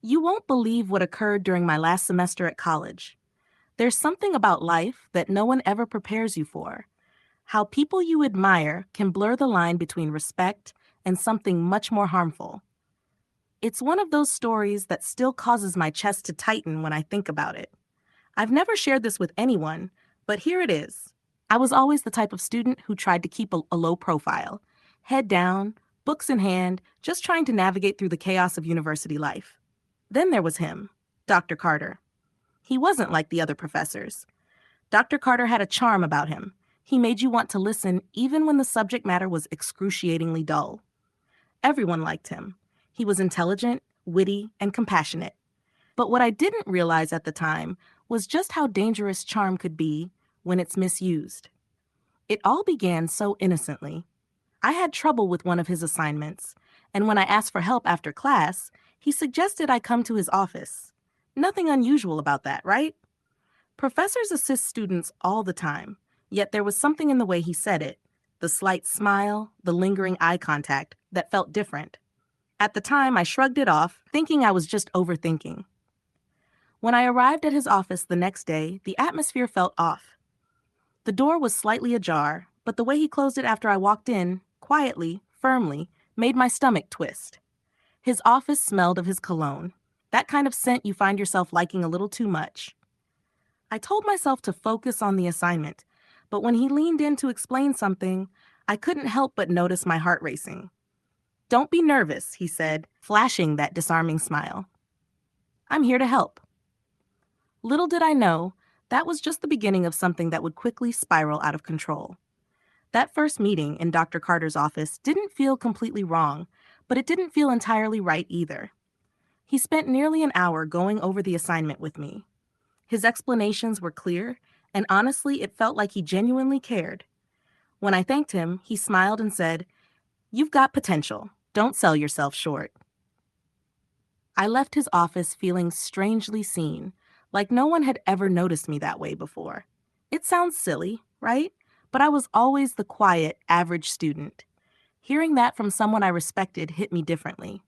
You won't believe what occurred during my last semester at college. There's something about life that no one ever prepares you for. How people you admire can blur the line between respect and something much more harmful. It's one of those stories that still causes my chest to tighten when I think about it. I've never shared this with anyone, but here it is. I was always the type of student who tried to keep a low profile, head down, books in hand, just trying to navigate through the chaos of university life. Then there was him, Dr. Carter. He wasn't like the other professors. Dr. Carter had a charm about him. He made you want to listen even when the subject matter was excruciatingly dull. Everyone liked him. He was intelligent, witty, and compassionate. But what I didn't realize at the time was just how dangerous charm could be when it's misused. It all began so innocently. I had trouble with one of his assignments, and when I asked for help after class, he suggested I come to his office. Nothing unusual about that, right? Professors assist students all the time, yet there was something in the way he said it, the slight smile, the lingering eye contact, that felt different. At the time, I shrugged it off, thinking I was just overthinking. When I arrived at his office the next day, the atmosphere felt off. The door was slightly ajar, but the way he closed it after I walked in, quietly, firmly, made my stomach twist. His office smelled of his cologne, that kind of scent you find yourself liking a little too much. I told myself to focus on the assignment, but when he leaned in to explain something, I couldn't help but notice my heart racing. "Don't be nervous," he said, flashing that disarming smile. "I'm here to help." Little did I know, that was just the beginning of something that would quickly spiral out of control. That first meeting in Dr. Carter's office didn't feel completely wrong, but it didn't feel entirely right either. He spent nearly an hour going over the assignment with me. His explanations were clear, and honestly, it felt like he genuinely cared. When I thanked him, he smiled and said, "You've got potential. Don't sell yourself short." I left his office feeling strangely seen, like no one had ever noticed me that way before. It sounds silly, right? But I was always the quiet, average student. Hearing that from someone I respected hit me differently.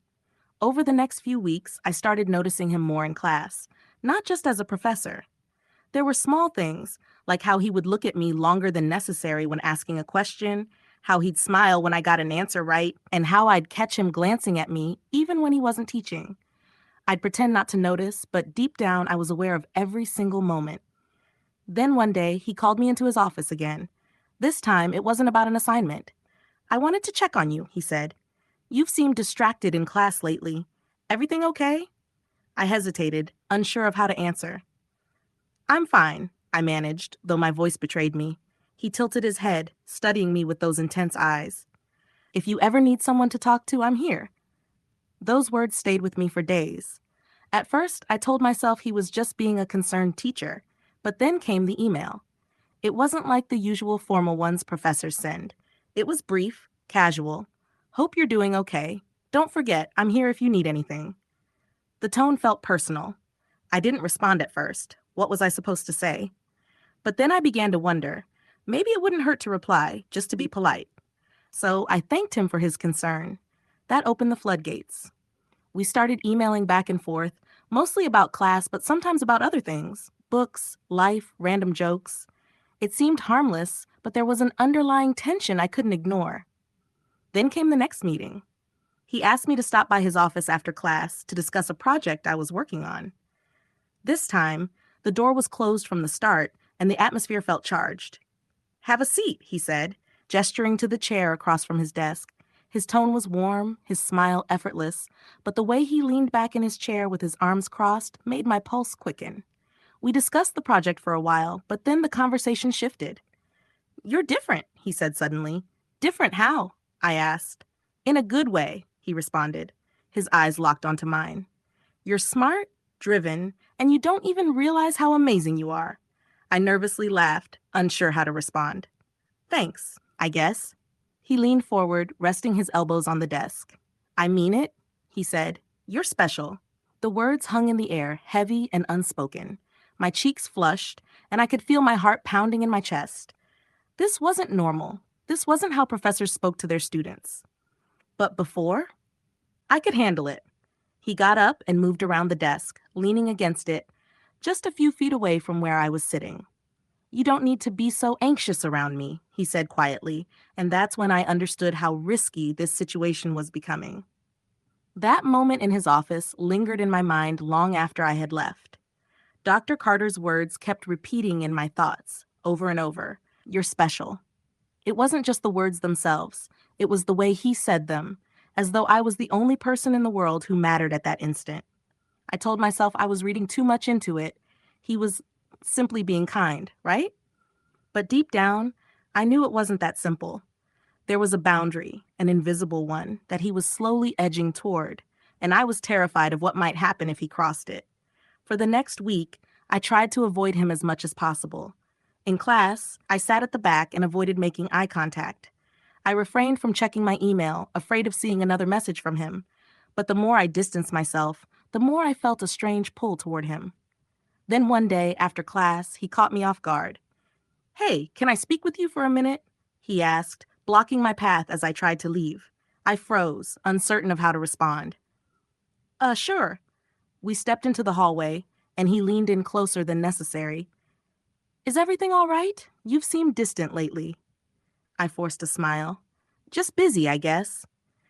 Over the next few weeks, I started noticing him more in class, not just as a professor. There were small things, like how he would look at me longer than necessary when asking a question, how he'd smile when I got an answer right, and how I'd catch him glancing at me even when he wasn't teaching. I'd pretend not to notice, but deep down I was aware of every single moment. Then one day, he called me into his office again. This time, it wasn't about an assignment. "I wanted to check on you," he said. "You've seemed distracted in class lately. Everything okay?" I hesitated, unsure of how to answer. "I'm fine," I managed, though my voice betrayed me. He tilted his head, studying me with those intense eyes. "If you ever need someone to talk to, I'm here." Those words stayed with me for days. At first, I told myself he was just being a concerned teacher, but then came the email. It wasn't like the usual formal ones professors send. It was brief, casual. "Hope you're doing okay. Don't forget, I'm here if you need anything." The tone felt personal. I didn't respond at first. What was I supposed to say? But then I began to wonder, maybe it wouldn't hurt to reply, just to be polite. So I thanked him for his concern. That opened the floodgates. We started emailing back and forth, mostly about class, but sometimes about other things: books, life, random jokes. It seemed harmless, but there was an underlying tension I couldn't ignore. Then came the next meeting. He asked me to stop by his office after class to discuss a project I was working on. This time, the door was closed from the start, and the atmosphere felt charged. "Have a seat," he said, gesturing to the chair across from his desk. His tone was warm, his smile effortless, but the way he leaned back in his chair with his arms crossed made my pulse quicken. We discussed the project for a while, but then the conversation shifted. "You're different," he said suddenly. "Different how?" I asked. "In a good way," he responded. His eyes locked onto mine. "You're smart, driven, and you don't even realize how amazing you are." I nervously laughed, unsure how to respond. "Thanks, I guess." He leaned forward, resting his elbows on the desk. "I mean it," he said. "You're special." The words hung in the air, heavy and unspoken. My cheeks flushed, and I could feel my heart pounding in my chest. This wasn't normal. This wasn't how professors spoke to their students. But before, I could handle it. He got up and moved around the desk, leaning against it, just a few feet away from where I was sitting. "You don't need to be so anxious around me," he said quietly, and that's when I understood how risky this situation was becoming. That moment in his office lingered in my mind long after I had left. Dr. Carter's words kept repeating in my thoughts, over and over. "You're special." It wasn't just the words themselves, it was the way he said them, as though I was the only person in the world who mattered at that instant. I told myself I was reading too much into it. He was simply being kind, right? But deep down, I knew it wasn't that simple. There was a boundary, an invisible one, that he was slowly edging toward, and I was terrified of what might happen if he crossed it. For the next week, I tried to avoid him as much as possible. In class, I sat at the back and avoided making eye contact. I refrained from checking my email, afraid of seeing another message from him. But the more I distanced myself, the more I felt a strange pull toward him. Then one day, after class, he caught me off guard. "Hey, can I speak with you for a minute?" he asked, blocking my path as I tried to leave. I froze, uncertain of how to respond. Sure." We stepped into the hallway, and he leaned in closer than necessary. "Is everything all right? You've seemed distant lately." I forced a smile. "Just busy, I guess."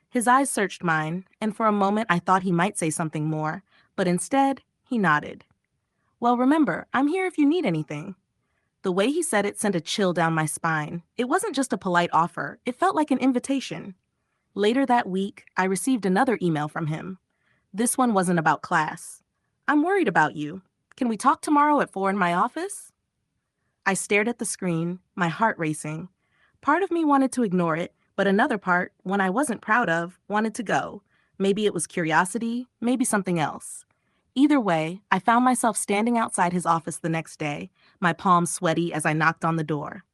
His eyes searched mine, and for a moment I thought he might say something more, but instead, he nodded. "Well, remember, I'm here if you need anything." The way he said it sent a chill down my spine. It wasn't just a polite offer, it felt like an invitation. Later that week, I received another email from him. This one wasn't about class. "I'm worried about you. Can we talk tomorrow at 4 in my office?" I stared at the screen, my heart racing. Part of me wanted to ignore it, but another part, one I wasn't proud of, wanted to go. Maybe it was curiosity, maybe something else. Either way, I found myself standing outside his office the next day, my palms sweaty as I knocked on the door.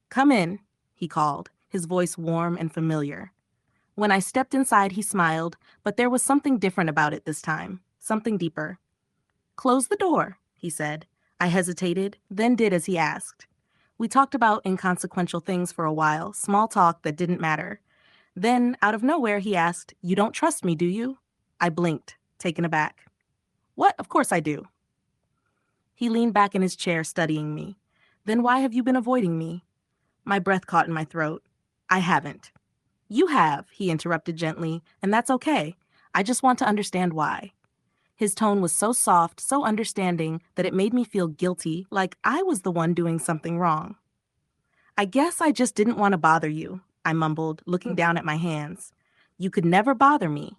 "Come in," he called, his voice warm and familiar. When I stepped inside, he smiled, but there was something different about it this time, something deeper. "Close the door," he said. I hesitated, then did as he asked. We talked about inconsequential things for a while, small talk that didn't matter. Then, out of nowhere, he asked, "You don't trust me, do you?" I blinked, taken aback. "What? Of course I do." He leaned back in his chair, studying me. "Then why have you been avoiding me?" My breath caught in my throat. "I haven't." "You have," he interrupted gently, "and that's okay. I just want to understand why." His tone was so soft, so understanding, that it made me feel guilty, like I was the one doing something wrong. "I guess I just didn't want to bother you," I mumbled, looking down at my hands. "You could never bother me,"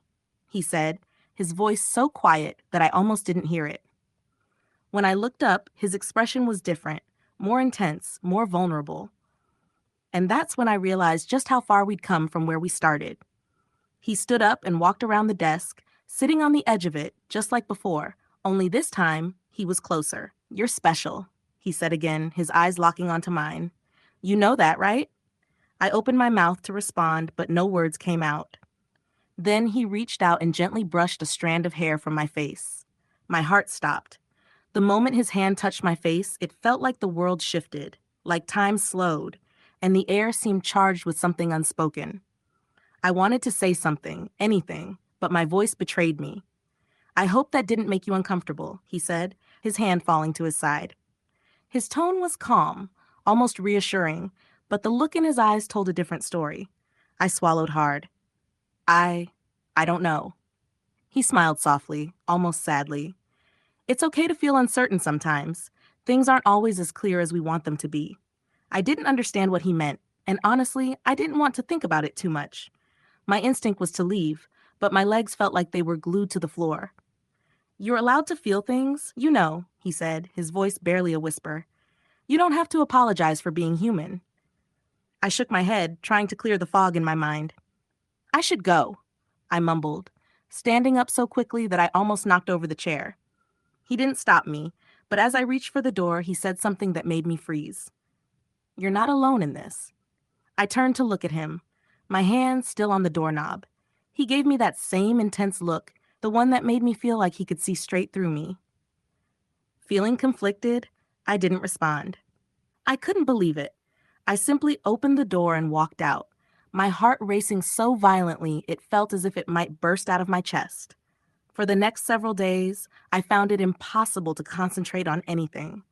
he said, his voice so quiet that I almost didn't hear it. When I looked up, his expression was different, more intense, more vulnerable. And that's when I realized just how far we'd come from where we started. He stood up and walked around the desk, sitting on the edge of it, just like before, only this time, he was closer. "You're special," he said again, his eyes locking onto mine. "You know that, right?" I opened my mouth to respond, but no words came out. Then he reached out and gently brushed a strand of hair from my face. My heart stopped. The moment his hand touched my face, it felt like the world shifted, like time slowed, and the air seemed charged with something unspoken. I wanted to say something, anything, but my voice betrayed me. "I hope that didn't make you uncomfortable," he said, his hand falling to his side. His tone was calm, almost reassuring, but the look in his eyes told a different story. I swallowed hard. I don't know." He smiled softly, almost sadly. "It's okay to feel uncertain sometimes. Things aren't always as clear as we want them to be." I didn't understand what he meant, and honestly, I didn't want to think about it too much. My instinct was to leave, but my legs felt like they were glued to the floor. "You're allowed to feel things, you know," he said, his voice barely a whisper. "You don't have to apologize for being human." I shook my head, trying to clear the fog in my mind. "I should go," I mumbled, standing up so quickly that I almost knocked over the chair. He didn't stop me, but as I reached for the door, he said something that made me freeze. "You're not alone in this." I turned to look at him, my hand still on the doorknob. He gave me that same intense look, the one that made me feel like he could see straight through me. Feeling conflicted, I didn't respond. I couldn't believe it. I simply opened the door and walked out, my heart racing so violently it felt as if it might burst out of my chest. For the next several days, I found it impossible to concentrate on anything.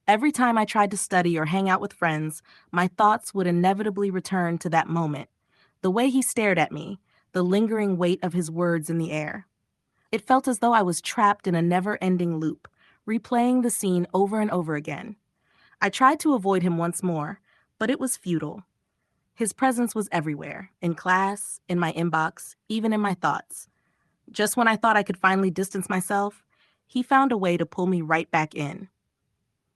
Every time I tried to study or hang out with friends, my thoughts would inevitably return to that moment. The way he stared at me, the lingering weight of his words in the air. It felt as though I was trapped in a never-ending loop, replaying the scene over and over again. I tried to avoid him once more, but it was futile. His presence was everywhere, in class, in my inbox, even in my thoughts. Just when I thought I could finally distance myself, he found a way to pull me right back in.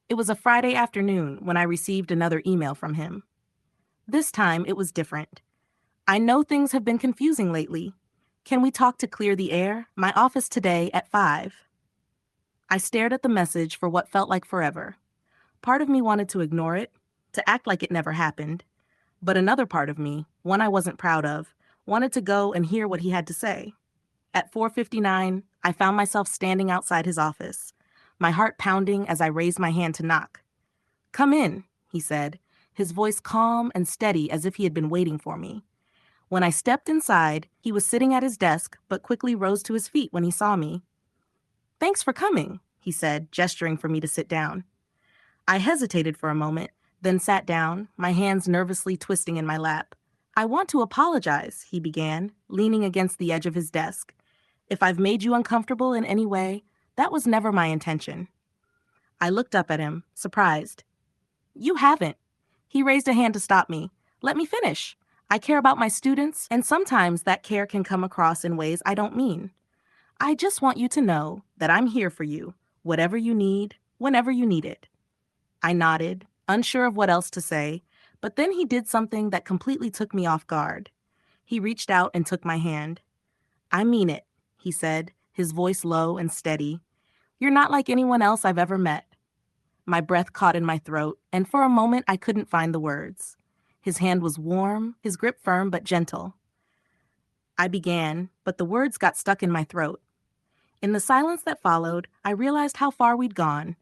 It was a Friday afternoon when I received another email from him. This time, it was different. I know things have been confusing lately. Can we talk to clear the air? My office today at 5. I stared at the message for what felt like forever. Part of me wanted to ignore it, to act like it never happened. But another part of me, one I wasn't proud of, wanted to go and hear what he had to say. At 4:59, I found myself standing outside his office, my heart pounding as I raised my hand to knock. "Come in," he said, his voice calm and steady as if he had been waiting for me. When I stepped inside, he was sitting at his desk but quickly rose to his feet when he saw me. "Thanks for coming," he said, gesturing for me to sit down. I hesitated for a moment, then sat down, my hands nervously twisting in my lap. "I want to apologize," he began, leaning against the edge of his desk. "If I've made you uncomfortable in any way, that was never my intention." I looked up at him, surprised. "You haven't." He raised a hand to stop me. "Let me finish. I care about my students, and sometimes that care can come across in ways I don't mean. I just want you to know that I'm here for you, whatever you need, whenever you need it." I nodded, unsure of what else to say, but then he did something that completely took me off guard. He reached out and took my hand. "I mean it," he said, his voice low and steady. "You're not like anyone else I've ever met." My breath caught in my throat, and for a moment I couldn't find the words. His hand was warm, his grip firm but gentle. I began, but the words got stuck in my throat. In the silence that followed, I realized how far we'd gone.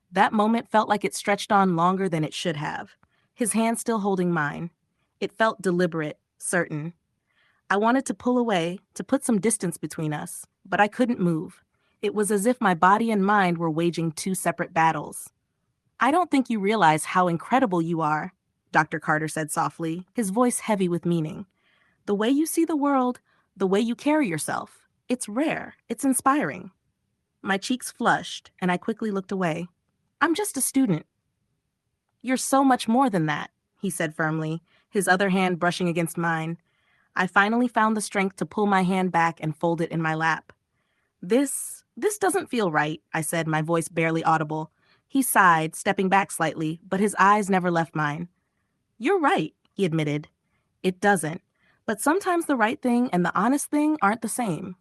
That moment felt like it stretched on longer than it should have, his hand still holding mine. It felt deliberate, certain. I wanted to pull away, to put some distance between us, but I couldn't move. It was as if my body and mind were waging two separate battles. "I don't think you realize how incredible you are," Dr. Carter said softly, his voice heavy with meaning. "The way you see the world, the way you carry yourself, it's rare, it's inspiring." My cheeks flushed, and I quickly looked away. "I'm just a student." "You're so much more than that," he said firmly, his other hand brushing against mine. I finally found the strength to pull my hand back and fold it in my lap. This doesn't feel right," I said, my voice barely audible. He sighed, stepping back slightly, but his eyes never left mine. "You're right," he admitted. "It doesn't. But sometimes the right thing and the honest thing aren't the same."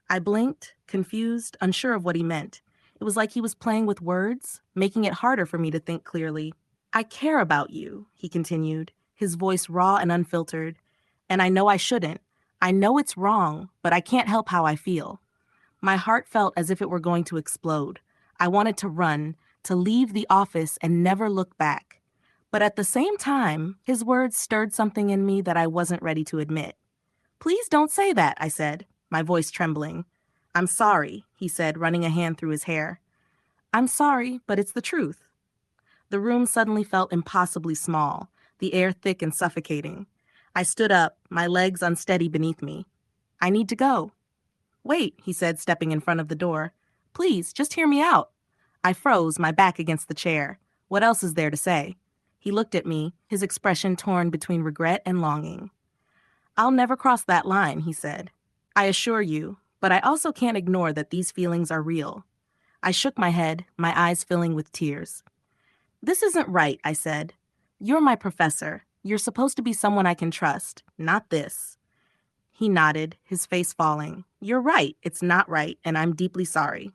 I blinked, confused, unsure of what he meant. It was like he was playing with words, making it harder for me to think clearly. "I care about you," he continued, his voice raw and unfiltered. "And I know I shouldn't. I know it's wrong, but I can't help how I feel." My heart felt as if it were going to explode. I wanted to run, to leave the office and never look back. But at the same time, his words stirred something in me that I wasn't ready to admit. "Please don't say that," I said, my voice trembling. "I'm sorry," he said, running a hand through his hair. "I'm sorry, but it's the truth." The room suddenly felt impossibly small, the air thick and suffocating. I stood up, my legs unsteady beneath me. "I need to go." "Wait," he said, stepping in front of the door. "Please, just hear me out." I froze, my back against the chair. What else is there to say? He looked at me, his expression torn between regret and longing. "I'll never cross that line," he said. "I assure you, but I also can't ignore that these feelings are real." I shook my head, my eyes filling with tears. "This isn't right," I said. "You're my professor. You're supposed to be someone I can trust, not this." He nodded, his face falling. "You're right, it's not right, and I'm deeply sorry."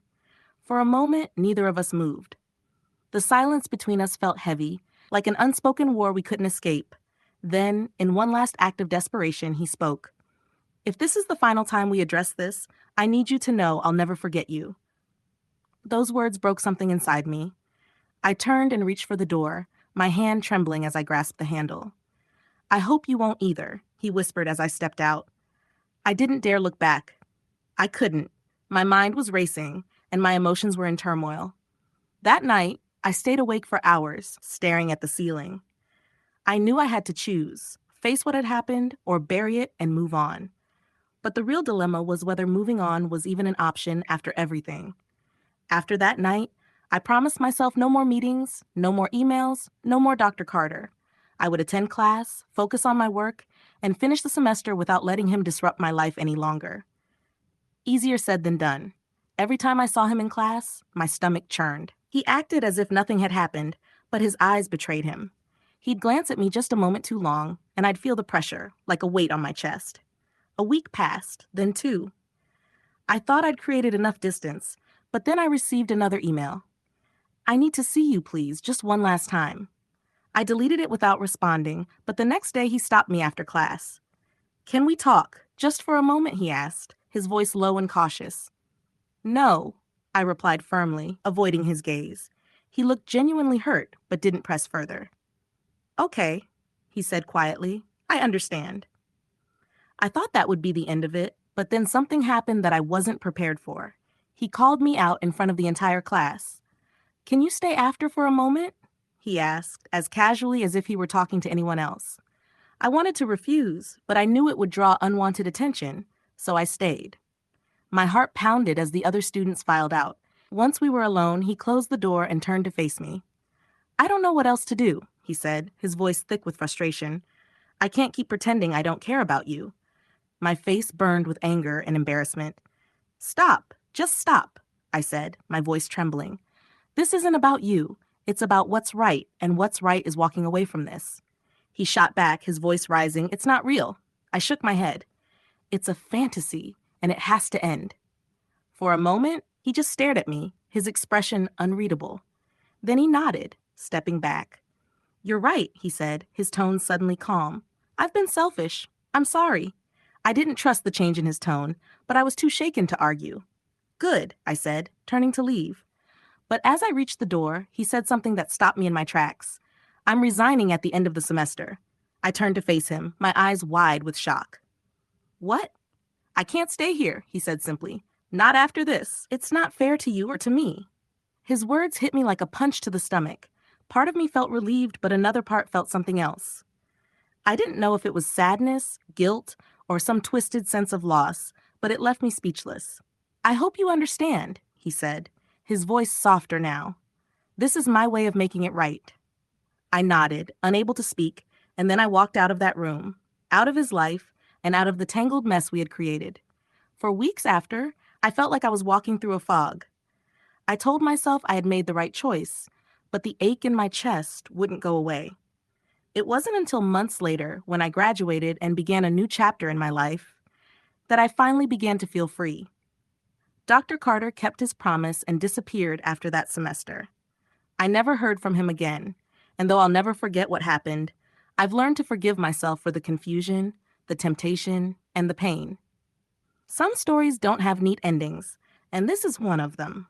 For a moment, neither of us moved. The silence between us felt heavy, like an unspoken war we couldn't escape. Then, in one last act of desperation, he spoke. "If this is the final time we address this, I need you to know I'll never forget you." Those words broke something inside me. I turned and reached for the door, my hand trembling as I grasped the handle. "I hope you won't either," he whispered as I stepped out. I didn't dare look back. I couldn't. My mind was racing, and my emotions were in turmoil. That night, I stayed awake for hours, staring at the ceiling. I knew I had to choose, face what had happened, or bury it and move on. But the real dilemma was whether moving on was even an option after everything. After that night, I promised myself no more meetings, no more emails, no more Dr. Carter. I would attend class, focus on my work, and finish the semester without letting him disrupt my life any longer. Easier said than done. Every time I saw him in class, my stomach churned. He acted as if nothing had happened, but his eyes betrayed him. He'd glance at me just a moment too long, and I'd feel the pressure, like a weight on my chest. A week passed, then two. I thought I'd created enough distance, but then I received another email. "I need to see you, please, just one last time." I deleted it without responding, but the next day he stopped me after class. "Can we talk, just for a moment?" he asked, his voice low and cautious. "No," I replied firmly, avoiding his gaze. He looked genuinely hurt, but didn't press further. "Okay," he said quietly. "I understand." I thought that would be the end of it, but then something happened that I wasn't prepared for. He called me out in front of the entire class. "Can you stay after for a moment?" he asked, as casually as if he were talking to anyone else. I wanted to refuse, but I knew it would draw unwanted attention, so I stayed. My heart pounded as the other students filed out. Once we were alone, he closed the door and turned to face me. "I don't know what else to do," he said, his voice thick with frustration. "I can't keep pretending I don't care about you." My face burned with anger and embarrassment. "Stop, just stop," I said, my voice trembling. "This isn't about you. It's about what's right, and what's right is walking away from this." He shot back, his voice rising. "It's not real." I shook my head. "It's a fantasy, and it has to end." For a moment, he just stared at me, his expression unreadable. Then he nodded, stepping back. "You're right," he said, his tone suddenly calm. "I've been selfish. I'm sorry." I didn't trust the change in his tone, but I was too shaken to argue. "Good," I said, turning to leave. But as I reached the door, he said something that stopped me in my tracks. "I'm resigning at the end of the semester." I turned to face him, my eyes wide with shock. "What?" "I can't stay here," he said simply. "Not after this. It's not fair to you or to me." His words hit me like a punch to the stomach. Part of me felt relieved, but another part felt something else. I didn't know if it was sadness, guilt, or some twisted sense of loss, but it left me speechless. "I hope you understand," he said, his voice softer now. "This is my way of making it right." I nodded, unable to speak, and then I walked out of that room, out of his life, and out of the tangled mess we had created. For weeks after, I felt like I was walking through a fog. I told myself I had made the right choice, but the ache in my chest wouldn't go away. It wasn't until months later, when I graduated and began a new chapter in my life, that I finally began to feel free. Dr. Carter kept his promise and disappeared after that semester. I never heard from him again, and though I'll never forget what happened, I've learned to forgive myself for the confusion, the temptation, and the pain. Some stories don't have neat endings, and this is one of them.